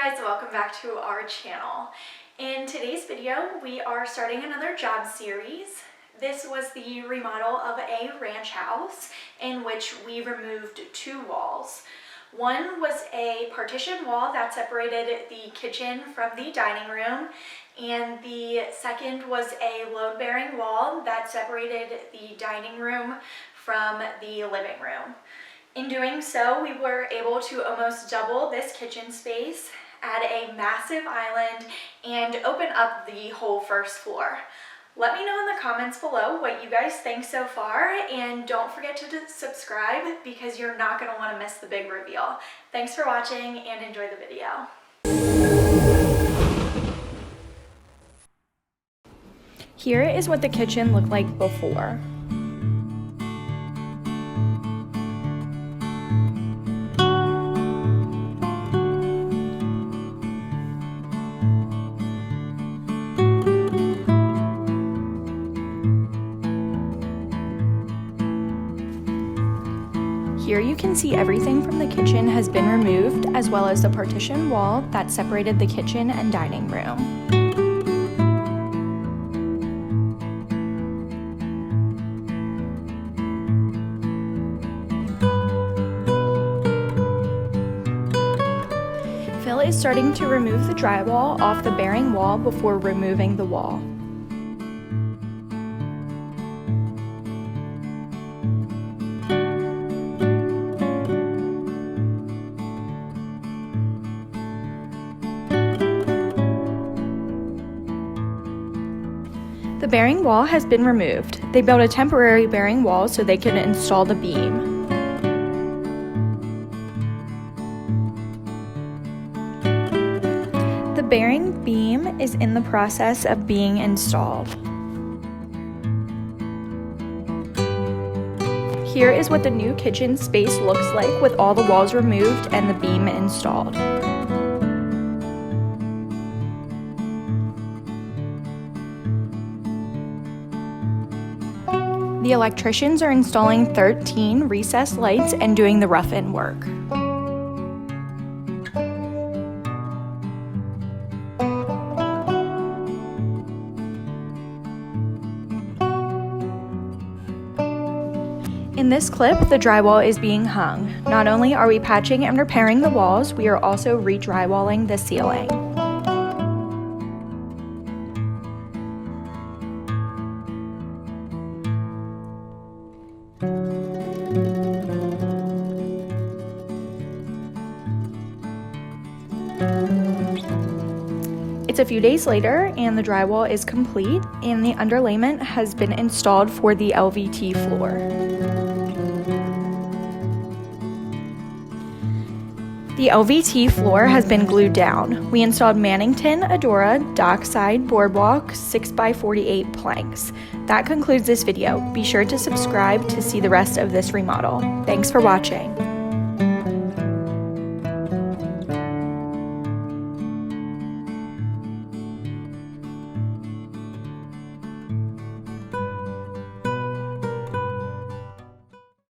guys, welcome back to our channel. In today's video, we are starting another job series. This was the remodel of a ranch house in which we removed two walls. One was a partition wall that separated the kitchen from the dining room, and the second was a load-bearing wall that separated the dining room from the living room. In doing so, we were able to almost double this kitchen space, add a massive island, and open up the whole first floor. Let me know in the comments below what you guys think so far, and don't forget to subscribe because you're not going to want to miss the big reveal. Thanks for watching and enjoy the video. Here is what the kitchen looked like before. Here you can see everything from the kitchen has been removed, as well as the partition wall that separated the kitchen and dining room. Phil is starting to remove the drywall off the bearing wall before removing the wall. The bearing wall has been removed. They built a temporary bearing wall so they could install the beam. The bearing beam is in the process of being installed. Here is what the new kitchen space looks like with all the walls removed and the beam installed. The electricians are installing 13 recessed lights and doing the rough-in work. In this clip, the drywall is being hung. Not only are we patching and repairing the walls, we are also re-drywalling the ceiling. It's a few days later and the drywall is complete and the underlayment has been installed for the LVT floor. The LVT floor has been glued down. We installed Mannington, Adora, Dockside, Boardwalk, 6x48 planks. That concludes this video. Be sure to subscribe to see the rest of this remodel. Thanks for watching.